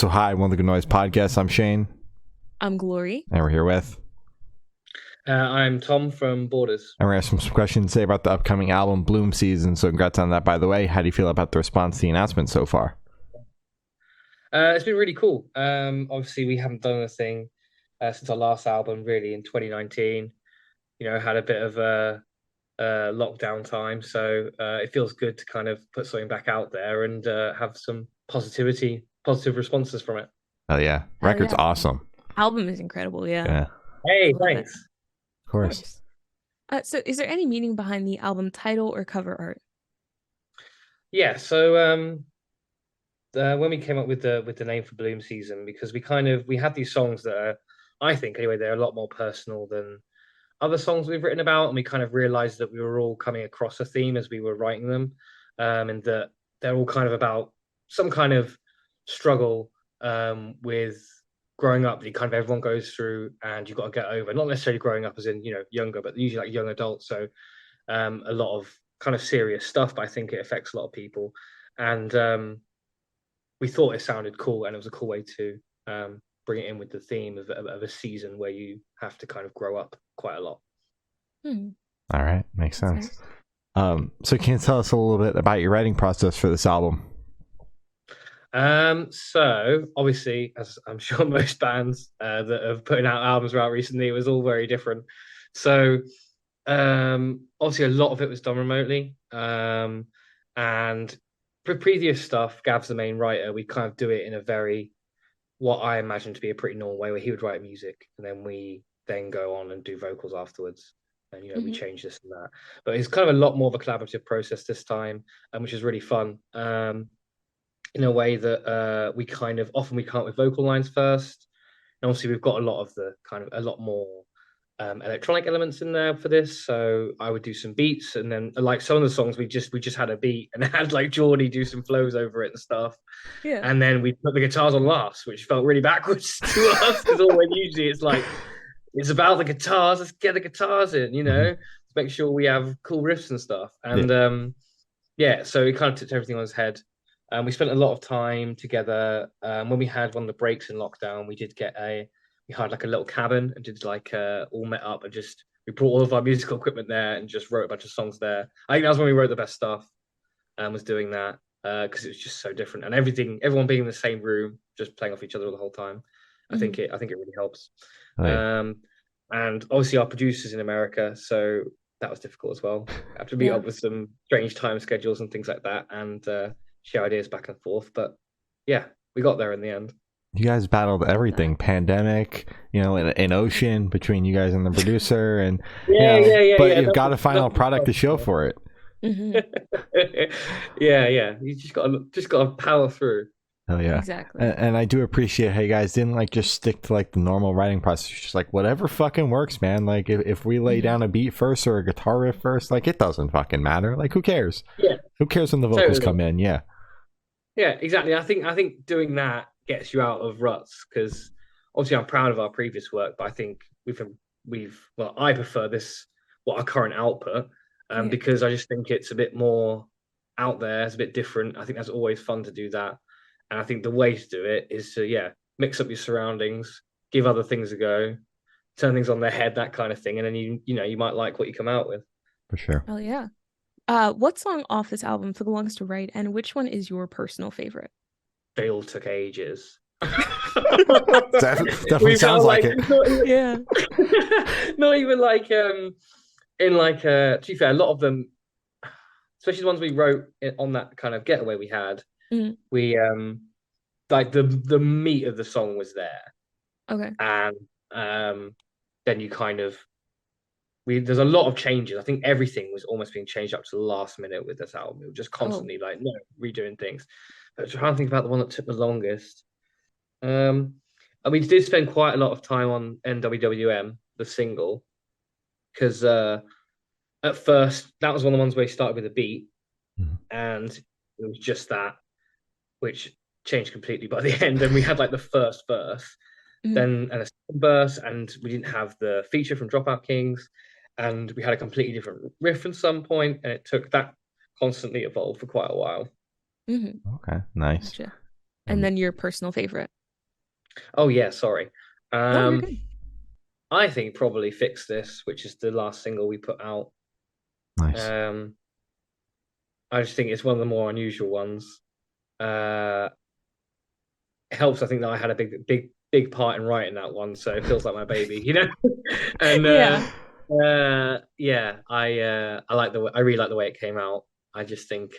So hi, one of the Good Noise podcasts. I'm Shane. I'm Glory. And we're here with. I'm Tom from Borders. And we're going to ask some questions to say about the upcoming album Bloom Season. So congrats on that, by the way. How do you feel about the response to the announcement so far? It's been really cool. Obviously, we haven't done anything since our last album, really, in 2019. Had a bit of a lockdown time, so it feels good to kind of put something back out there and have some positive responses from it. Oh yeah, record's awesome. Album is incredible. Yeah. Hey, thanks. Of course. So, is there any meaning behind the album title or cover art? Yeah. So when we came up with the name for Bloom Season, because we had these songs that are, I think anyway, they're a lot more personal than other songs we've written about, and we kind of realized that we were all coming across a theme as we were writing them, and that they're all kind of about some kind of struggle with growing up that kind of everyone goes through and you've got to get over. Not necessarily growing up as in younger, but usually like young adults. So a lot of kind of serious stuff, but I think it affects a lot of people. And we thought it sounded cool, and it was a cool way to bring it in with the theme of a season where you have to kind of grow up quite a lot. All right, makes sense. So can you tell us a little bit about your writing process for this album? So obviously, as I'm sure most bands that have putting out albums out recently, it was all very different. So obviously a lot of it was done remotely. And for previous stuff, Gav's the main writer, we kind of do it in a very, what I imagine to be a pretty normal way, where he would write music and then we then go on and do vocals afterwards. And, we change this and that. But it's kind of a lot more of a collaborative process this time, which is really fun. In a way that we kind of often we come up with vocal lines first. And obviously we've got a lot more electronic elements in there for this. So I would do some beats, and then like some of the songs we just had a beat and had like Geordie do some flows over it and stuff. Yeah. And then we put the guitars on last, which felt really backwards to us, because always usually it's like it's about the guitars, let's get the guitars in, to make sure we have cool riffs and stuff. And so it kind of tipped everything on its head. We spent a lot of time together. When we had one of the breaks in lockdown, we had like a little cabin and did like all met up and we brought all of our musical equipment there and just wrote a bunch of songs there. I think that was when we wrote the best stuff, and was doing that because it was just so different, and everyone being in the same room, just playing off each other the whole time. I think it really helps. And obviously our producer's in America, so that was difficult as well. I have to meet up with some strange time schedules and things like that, and share ideas back and forth. But yeah, we got there in the end. You guys battled everything, pandemic, an ocean between you guys and the producer, and but you've got a final product to show for it. Yeah, you just got to power through. Oh yeah, exactly. And I do appreciate how you guys didn't like just stick to like the normal writing process. Just like whatever fucking works, man. Like if we lay down a beat first or a guitar riff first, like it doesn't fucking matter. Like who cares? Yeah, who cares when the vocals come in? Yeah, exactly. I think doing that gets you out of ruts, because obviously I'm proud of our previous work, but I think I prefer our current output, because I just think it's a bit more out there. It's a bit different. I think that's always fun to do that. And I think the way to do it is to, mix up your surroundings, give other things a go, turn things on their head, that kind of thing. And then you might like what you come out with. For sure. Oh yeah. What song off this album took the longest to write, and which one is your personal favorite? They all took ages. Definitely sounds like it. Not even like to be fair, a lot of them, especially the ones we wrote on that kind of getaway we had, we like the meat of the song was there. Okay. And then you kind of there's a lot of changes. I think everything was almost being changed up to the last minute with this album. It was just constantly redoing things. But I'm trying to think about the one that took the longest. And we did spend quite a lot of time on NWWM, the single, because at first that was one of the ones where we started with a beat, and it was just that, which changed completely by the end. And we had like the first verse, then and a second verse, and we didn't have the feature from Dropout Kings, and we had a completely different riff at some point, and it took that constantly evolved for quite a while. Okay, nice. Gotcha. And then your personal favorite. Oh yeah, sorry. No, you're good. I think probably Fix This, which is the last single we put out. Nice. I just think it's one of the more unusual ones. It helps, I think, that I had a big part in writing that one, so it feels like my baby, you know. And yeah, I really like the way it came out. I just think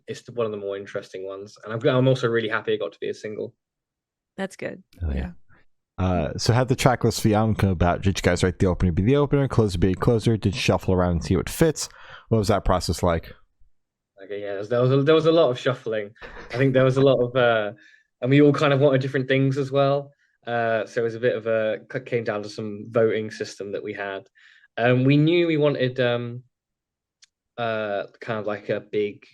it's one of the more interesting ones, and I'm also really happy it got to be a single. That's good. Oh, yeah. So how the track list for the album come about? Did you guys write the opener be the opener, closer be a closer? Did you shuffle around and see what fits? What was that process like? Okay, yeah, there was a lot of shuffling. I think there was a lot of and we all kind of wanted different things as well. So it was a bit of came down to some voting system that we had. We knew we wanted kind of like a big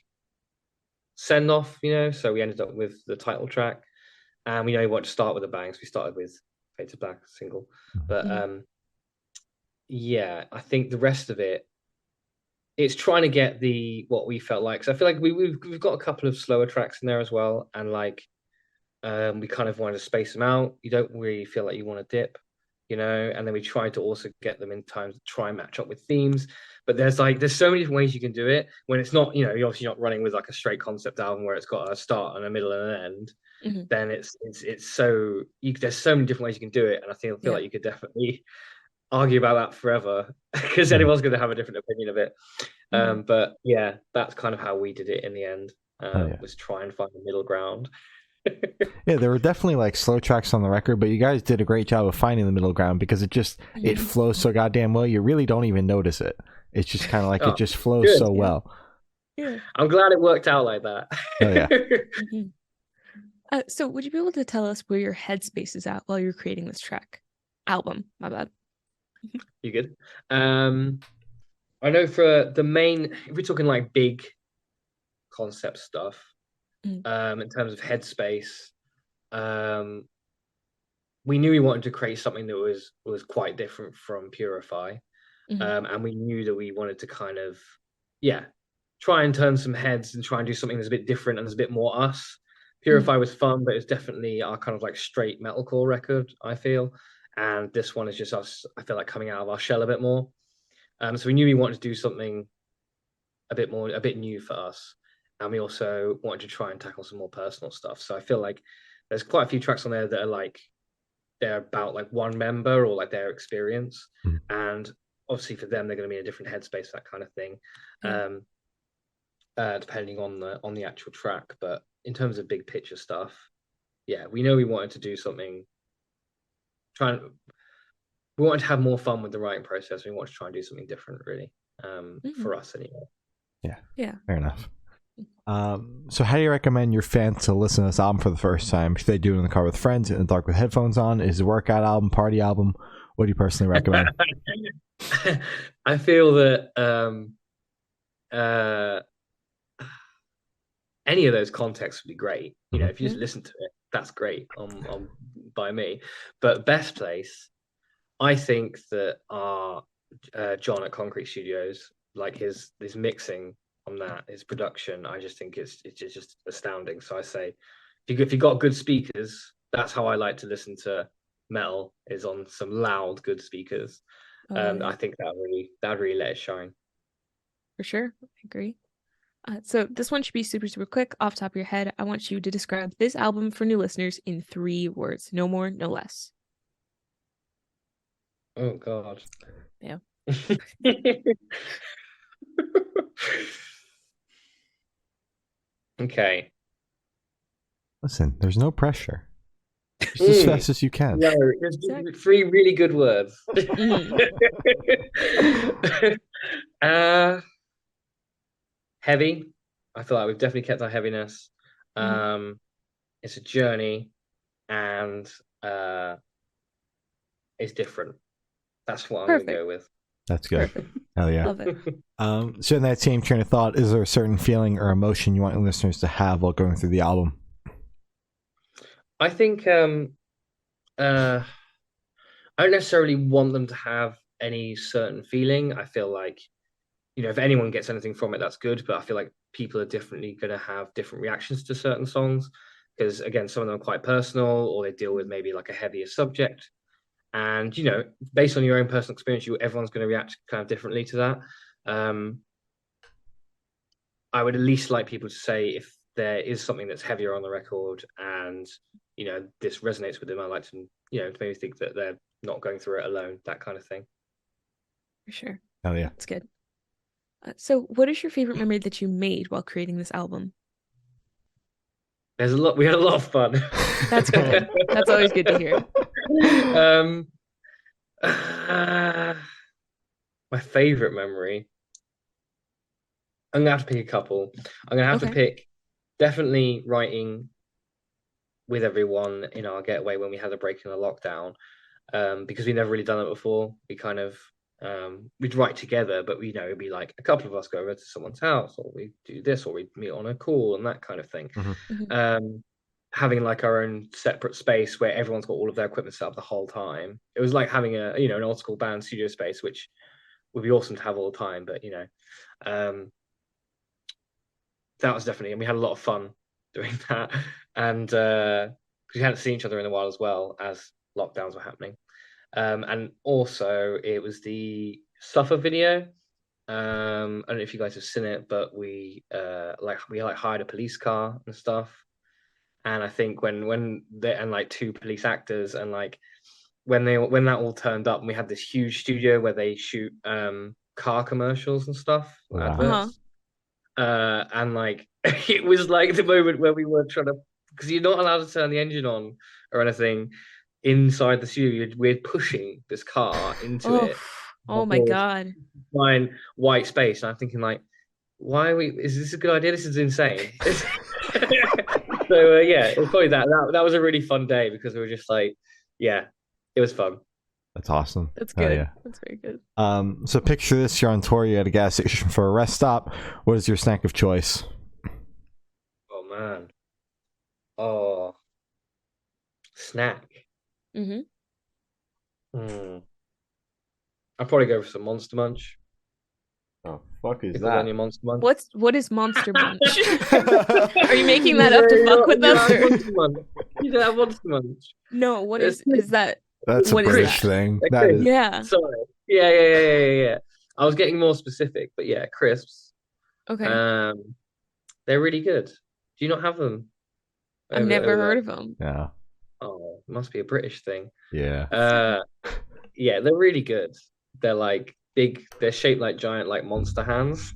send off, you know. So we ended up with the title track, and we know we wanted to start with a bang. So we started with Fade to Black single, but yeah, I think the rest of it's trying to get what we felt like. So I feel like we've got a couple of slower tracks in there as well, and like we kind of wanted to space them out. You don't really feel like you want to dip, you know. And then we tried to also get them in time to try and match up with themes. But there's so many different ways you can do it when it's not, you know, you're obviously not running with like a straight concept album where it's got a start and a middle and an end. Mm-hmm. Then there's so many different ways you can do it, and I feel like you could definitely argue about that forever because anyone's going to have a different opinion of it. But yeah, that's kind of how we did it in the end. Was try and find the middle ground. Yeah, there were definitely like slow tracks on the record, but you guys did a great job of finding the middle ground because it flows so goddamn well. You really don't even notice it. It's just kind of like it just flows so well. Yeah. I'm glad it worked out like that. Oh yeah. So would you be able to tell us where your headspace is at while you're creating this album? My bad. You good? I know for the main, if we're talking like big concept stuff, in terms of headspace, we knew we wanted to create something that was quite different from Purify, and we knew that we wanted to kind of try and turn some heads and try and do something that's a bit different and there's a bit more us. Purify was fun, but it's definitely our kind of like straight metalcore record, I feel. And this one is just us, I feel like, coming out of our shell a bit more. So we knew we wanted to do something a bit new for us. And we also wanted to try and tackle some more personal stuff. So I feel like there's quite a few tracks on there that are like, they're about like one member or like their experience. And obviously for them, they're going to be in a different headspace, that kind of thing. Depending on the actual track. But in terms of big picture stuff, yeah, we know we wanted to do something. We wanted to have more fun with the writing process. We wanted to try and do something different, really, for us anyway. Yeah, fair enough. So how do you recommend your fans to listen to this album for the first time? Should they do it in the car with friends, in the dark with headphones on? Is it a workout album, party album? What do you personally recommend? I feel that any of those contexts would be great. You know, if you just listen to it, that's great on by me. But best place, I think that our John at Concrete Studios, like his mixing on that, his production, I just think it's just astounding. So I say, if you got good speakers, that's how I like to listen to metal, is on some loud, good speakers. I think that would really let it shine. For sure, I agree. So this one should be super, super quick. Off the top of your head, I want you to describe this album for new listeners in 3 words. No more, no less. Oh, God. Yeah. Okay. Listen, there's no pressure. Just as fast as you can. No, just 3 really good words. Heavy. I feel like we've definitely kept our heaviness. It's a journey, and it's different. That's what I'm going to go with. That's good. Perfect. Hell yeah. Love it. So in that same train of thought, is there a certain feeling or emotion you want listeners to have while going through the album? I think I don't necessarily want them to have any certain feeling. I feel like, you know, if anyone gets anything from it, that's good. But I feel like people are definitely going to have different reactions to certain songs because again, some of them are quite personal, or they deal with maybe like a heavier subject. And based on your own personal experience, everyone's going to react kind of differently to that. I would at least like people to say if there is something that's heavier on the record, and this resonates with them. I like to maybe think that they're not going through it alone. That kind of thing. For sure. Oh yeah, that's good. So, what is your favorite memory that you made while creating this album? There's a lot. We had a lot of fun. That's good. That's always good to hear. My favorite memory. I'm gonna have to pick a couple. I'm gonna have to pick definitely writing with everyone in our getaway when we had a break in the lockdown, because we never really done it before. We kind of we'd write together, but it'd be like a couple of us go over to someone's house, or we do this, or we meet on a call and that kind of thing. Having like our own separate space where everyone's got all of their equipment set up the whole time. It was like having an old school band studio space, which would be awesome to have all the time. But that was definitely, and we had a lot of fun doing that. And because we hadn't seen each other in a while as well, as lockdowns were happening. And also it was the Suffer video. I don't know if you guys have seen it, but we hired a police car and stuff. And I think when they and like two police actors, and like when that all turned up, and we had this huge studio where they shoot car commercials and stuff, adverts. And like it was like the moment where we were trying to, because you're not allowed to turn the engine on or anything inside the studio. We're pushing this car into it. Oh my god! Fine white space, and I'm thinking like, why are we? Is this a good idea? This is insane. So it was probably that was a really fun day, because we were just like, it was fun. That's awesome. That's good. Yeah. That's very good. So picture this: you're on tour, you're at a gas station for a rest stop. What is your snack of choice? Oh man. Oh, snack. I'll probably go for some Monster Munch. Oh, fuck is that? Monster Munch. What is Monster Munch? Are you making that up to fuck with us? You don't have Monster Munch. No, what is that? That's a British thing. That is... Yeah. Sorry. Yeah. I was getting more specific, but yeah, crisps. Okay. They're really good. Do you not have them? I've never heard of them. Yeah. Oh, it must be a British thing. Yeah. Yeah, they're really good. They're like big. They're shaped like giant, like monster hands.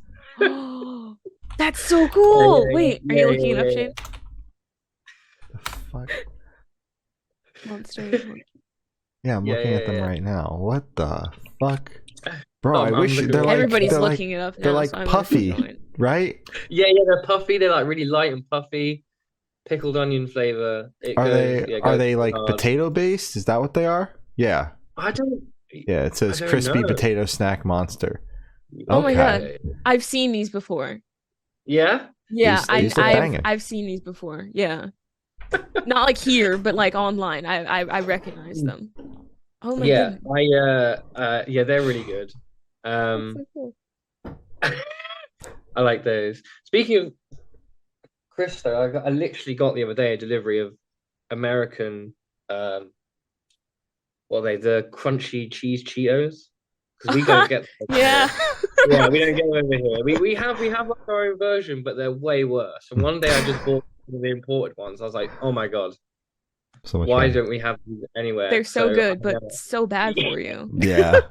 That's so cool. Wait, are you looking it up, Shane? The fuck? Monster. Yeah, I'm looking at them right now. What the fuck? Bro, I wish everybody's looking it up now. They're like puffy, right? Yeah, they're puffy. They're like really light and puffy. Pickled onion flavor. Are they like potato based? Is that what they are? Yeah. I don't. Yeah, it says crispy potato snack monster. Oh my god, I've seen these before. Yeah. Yeah, I've seen these before. Yeah. Not like here, but like online. I recognize them. Oh my god. Yeah, they're really good. So cool. I like those. Speaking of crisps, though, I literally got the other day a delivery of American the crunchy cheese Cheetos, because we don't get them. Yeah. Yeah, we don't get them over here. We have like our own version, but they're way worse. And one day I just bought the imported ones. I was like, oh my god, why don't we have these anywhere? They're so good, but so bad for you. Yeah.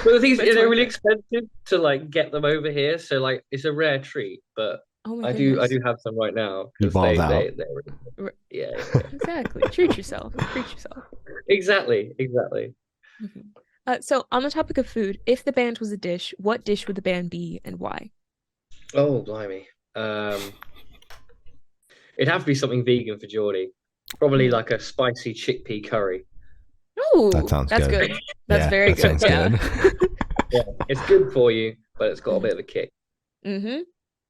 But the thing is, they're really expensive to like get them over here, so like it's a rare treat. But I do have some right now. You balled out. Yeah. Exactly. Treat yourself. Exactly. Mm-hmm. So on the topic of food, if the band was a dish, what dish would the band be and why? Oh, blimey. It'd have to be something vegan for Geordie. Probably like a spicy chickpea curry. Oh, that's good. That's very good. Yeah. Yeah, it's good for you, but it's got a bit of a kick. Mm-hmm.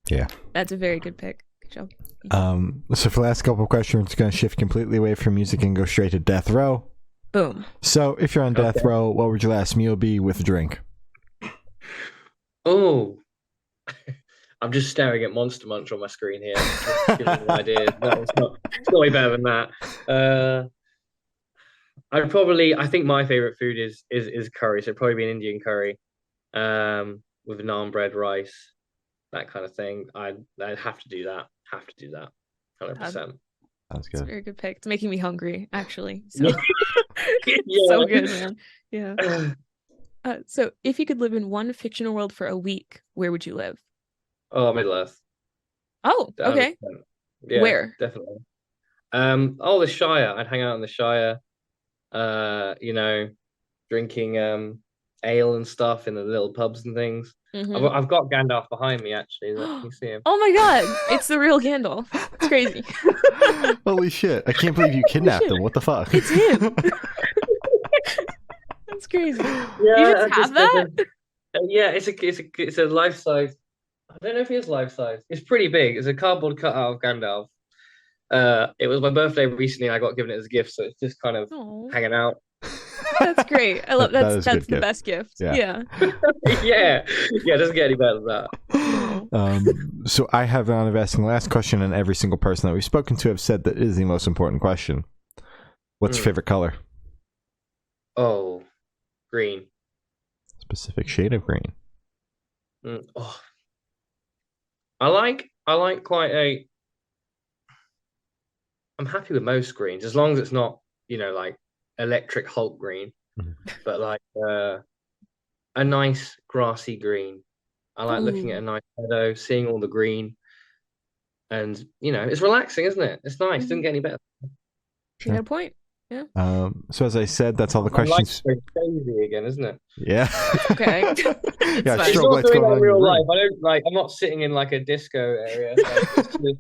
Yeah. That's a very good pick. Good job. So for the last couple of questions, we're going to shift completely away from music and go straight to death row. Boom. So if you're on death row, what would your last meal be with a drink? Oh, I'm just staring at Monster Munch on my screen here. Just to give you an idea. No, it's not way better than that. I think my favorite food is curry. So it'd probably be an Indian curry, with naan bread, rice, that kind of thing. I'd have to do that. 100%. Sounds It's a good. very good pick. It's making me hungry, actually. So, Yeah. so good, man. Yeah. So if you could live in one fictional world for a week, where would you live? Oh, Middle Earth. Oh, okay. 100%. Yeah, Where? definitely. The Shire. I'd hang out in the Shire. Drinking ale and stuff in the little pubs and things. Mhm. I've got Gandalf behind me actually. Look, can you see him? Oh my God, it's the real Gandalf. It's crazy. Holy shit! I can't believe you kidnapped him. What the fuck? It's him. That's crazy. Yeah, You just have that? Yeah, it's a life size. I don't know if it is life size. It's pretty big. It's a cardboard cutout of Gandalf. It was my birthday recently. I got given it as a gift, so it's just kind of Aw. hanging out. That's great. I love That that's is a that's good the gift. best gift. Yeah. Yeah. Yeah, it doesn't get any better than that. So I have an honor of asking the last question, and every single person that we've spoken to have said that it is the most important question. What's your favorite color? Oh, green. Specific shade of green. Oh, I like quite a. I'm happy with most greens as long as it's not, like electric Hulk green, but like a nice grassy green. I like looking at a nice meadow, seeing all the green, and it's relaxing, isn't it? It's nice. Doesn't get any better. You got a point. Yeah. So as I said, that's all the My life's questions. so crazy again, isn't it? Yeah. Okay. Yeah, It's It's fine. strobe lights also in going on in real your life. room. I don't like. I'm not sitting in like a disco area. Like, it's just,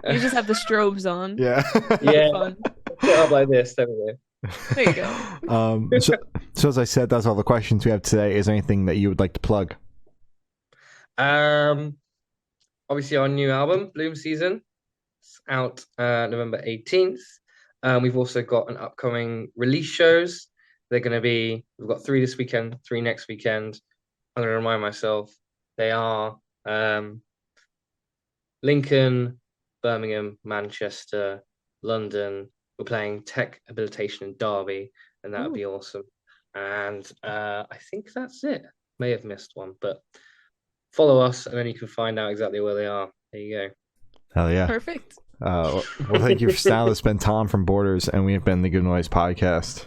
You just have the strobes on. Yeah. yeah, Fun. set up like this. There we go. There you go. So as I said, that's all the questions we have today. Is there anything that you would like to plug? Obviously our new album, Bloom Season, it's out November 18th. We've also got an upcoming release shows. We've got 3 this weekend, 3 next weekend. I'm going to remind myself. They are Lincoln, Birmingham, Manchester, London. We're playing Tech Habilitation in Derby, and that would be awesome. And I think that's it. May have missed one, but follow us, and then you can find out exactly where they are. There you go. Hell yeah. Perfect. Well, thank you for style. It's been Tom from Borders, and we have been the Good Noise Podcast.